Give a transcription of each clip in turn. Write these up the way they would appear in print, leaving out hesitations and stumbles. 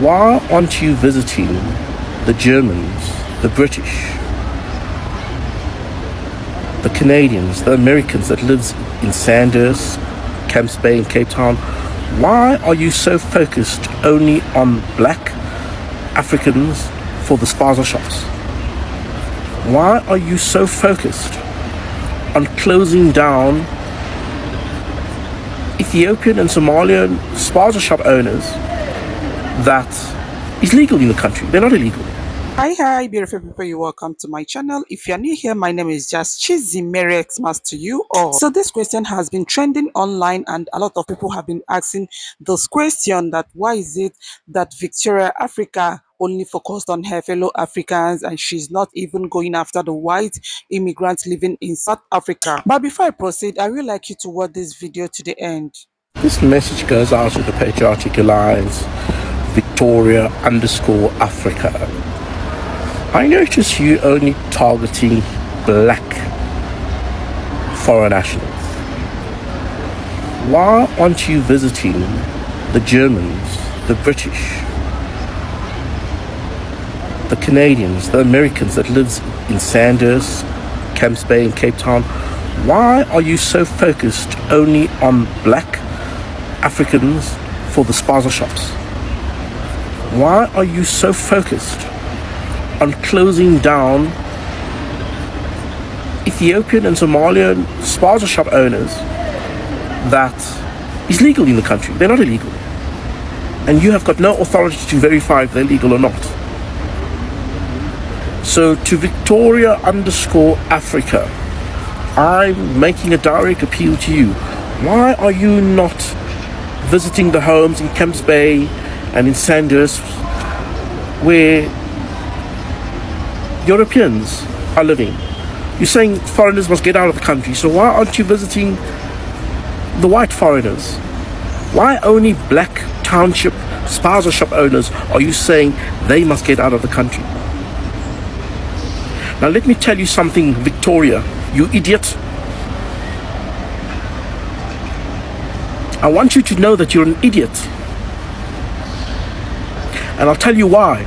Why aren't you visiting the Germans, the British, the Canadians, the Americans that lives in Sandhurst, Camps Bay and Cape Town? Why are you so focused only on black Africans for the spaza shops? Why are you so focused on closing down Ethiopian and Somalian spaza shop owners that is legal in the country? They're not illegal. Hi, beautiful people. You welcome to my channel. If you're new here, my name is justchizy. Merry Xmas to you all. So this question has been trending online, and a lot of people have been asking this question: that why is it that Victoria Africa only focused on her fellow Africans and she's not even going after the white immigrants living in South Africa? But before I proceed, I would like you to watch this video to the end. This message goes out to the Patriotic Alliance, Victoria_Africa. I notice you only targeting black foreign nationals. Why aren't you visiting the Germans, the British, the Canadians, the Americans that lives in Sandhurst, Camps Bay and Cape Town? Why are you so focused only on black Africans for the spaza shops? Why are you so focused on closing down Ethiopian and Somalian spaza shop owners that is legal in the country? They're not illegal. And you have got no authority to verify if they're legal or not. So to Victoria_Africa, I'm making a direct appeal to you. Why are you not visiting the homes in Camps Bay and in Sandhurst where Europeans are living? You're saying foreigners must get out of the country, so why aren't you visiting the white foreigners? Why only black township spaza shop owners are you saying they must get out of the country? Now let me tell you something, Victoria, you idiot. I want you to know that you're an idiot. And I'll tell you why.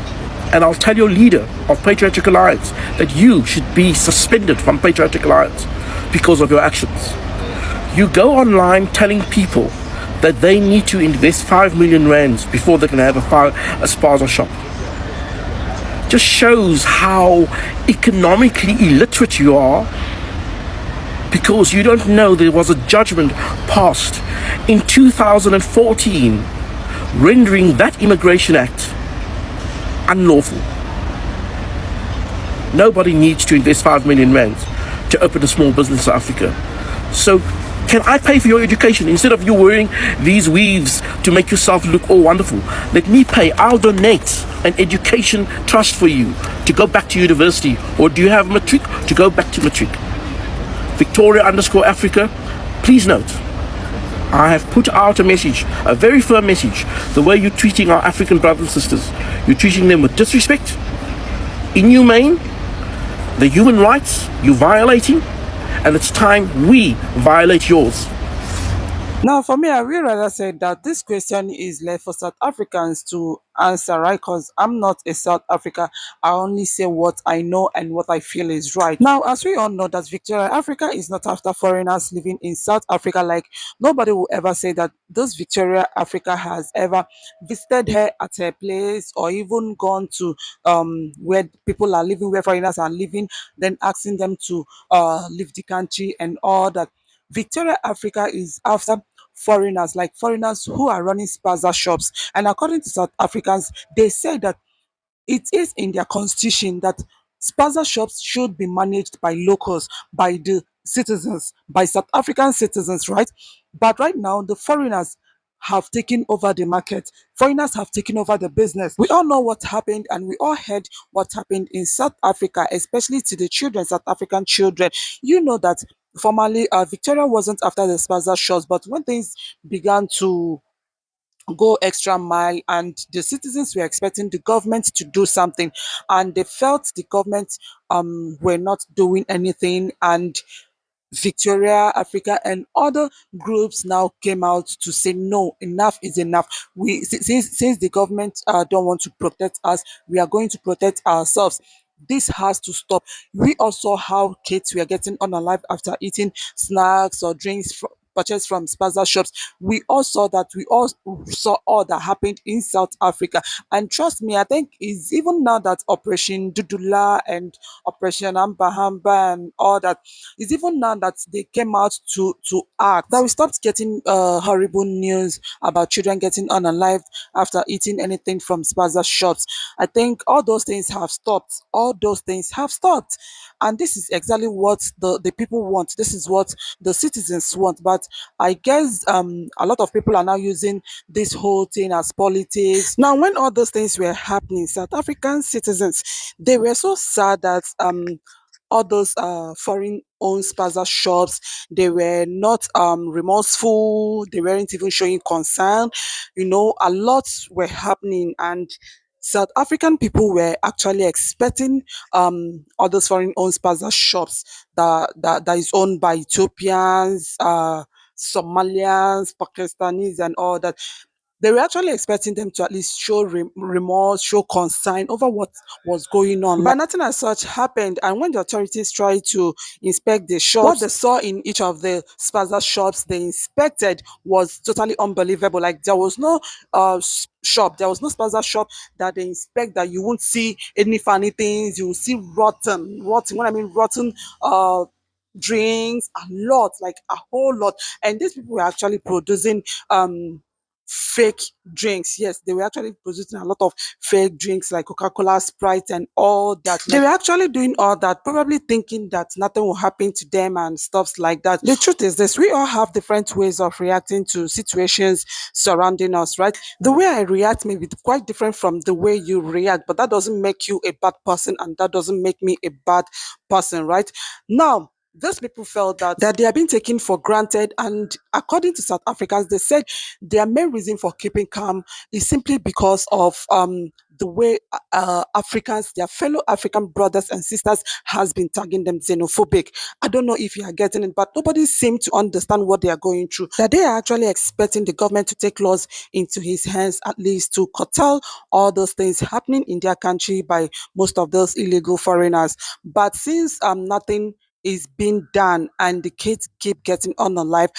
And I'll tell your leader of Patriotic Alliance that you should be suspended from Patriotic Alliance because of your actions. You go online telling people that they need to invest 5 million rands before they can have a spaza shop. Just shows how economically illiterate you are, because you don't know there was a judgment passed in 2014 rendering that Immigration Act unlawful. Nobody needs to invest 5 million rands to open a small business in Africa. So can I pay for your education instead of you wearing these weaves to make yourself look all wonderful? Let me pay. I'll donate an education trust for you to go back to university. Or do you have matric? To go back to matric. Victoria_Africa, please note, I have put out a message, a very firm message. The way you're treating our African brothers and sisters, you're treating them with disrespect, inhumane, the human rights you're violating, and it's time we violate yours. Now, for me, I would rather say that this question is left for South Africans to answer, right? Because I'm not a South Africa. I only say what I know and what I feel is right. Now, as we all know, that Victoria Africa is not after foreigners living in South Africa. Like, nobody will ever say that this Victoria Africa has ever visited her at her place or even gone to where people are living, where foreigners are living, then asking them to leave the country and all that. Victoria Africa is after foreigners, like foreigners who are running spaza shops. And according to South Africans, they say that it is in their constitution that spaza shops should be managed by locals, by the citizens, by South African citizens, right? But right now, the foreigners have taken over the market. Foreigners have taken over the business. We all know what happened, and we all heard what happened in South Africa, especially to the children, South African children. You know that formerly Victoria wasn't after the spaza shops, but when things began to go extra mile and the citizens were expecting the government to do something, and they felt the government were not doing anything, and Victoria Africa and other groups now came out to say no, enough is enough. Since the government don't want to protect us, we are going to protect ourselves. This has to stop. We also how kids were getting unalive after eating snacks or drinks purchased from spaza shops. We all saw that. We all saw all that happened in South Africa. And trust me, I think it's even now that Operation Dudula and Operation Ambahamba and all that, it's even now that they came out to act that we stopped getting horrible news about children getting unalived after eating anything from spaza shops. I think all those things have stopped. All those things have stopped. And this is exactly what the people want. This is what the citizens want. But I guess a lot of people are now using this whole thing as politics. Now, when all those things were happening, South African citizens, they were so sad that all those foreign owned spaza shops, they were not remorseful, they weren't even showing concern. A lot were happening, and South African people were actually expecting all those foreign owned spaza shops that is owned by Ethiopians, Somalians, Pakistanis, and all that. They were actually expecting them to at least show remorse, show concern over what was going on. But nothing as such happened. And when the authorities tried to inspect the shops, what they saw in each of the spaza shops they inspected was totally unbelievable. Like there was no shop, there was no spaza shop that they inspect that you won't see any funny things. You will see rotten. When I mean rotten, drinks, a lot, like a whole lot. And these people were actually producing fake drinks. Yes, they were actually producing a lot of fake drinks like Coca-Cola, Sprite, and all that. They were actually doing all that, probably thinking that nothing will happen to them and stuffs like that. The truth is this: we all have different ways of reacting to situations surrounding us, right? The way I react may be quite different from the way you react, but that doesn't make you a bad person, and that doesn't make me a bad person, right? Now, those people felt that they are being taken for granted, and according to South Africans, they said their main reason for keeping calm is simply because of the way Africans, their fellow African brothers and sisters, has been tagging them xenophobic. I don't know if you are getting it, but nobody seems to understand what they are going through. That they are actually expecting the government to take laws into his hands, at least to curtail all those things happening in their country by most of those illegal foreigners. But since nothing is being done and the kids keep getting on alive,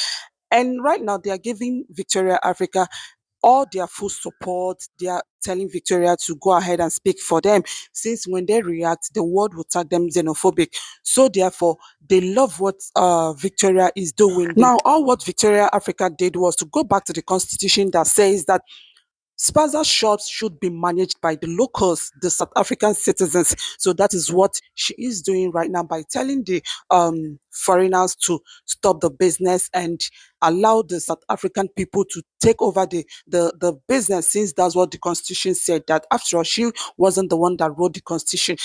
and right now they are giving Victoria Africa all their full support. They are telling Victoria to go ahead and speak for them, since when they react, the world will tag them xenophobic. So therefore, they love what Victoria is doing. Now, all what Victoria Africa did was to go back to the constitution that says that spaza shops should be managed by the locals, the South African citizens. So that is what she is doing right now by telling the foreigners to stop the business and allow the South African people to take over the business, since that's what the constitution said. That after all, she wasn't the one that wrote the constitution.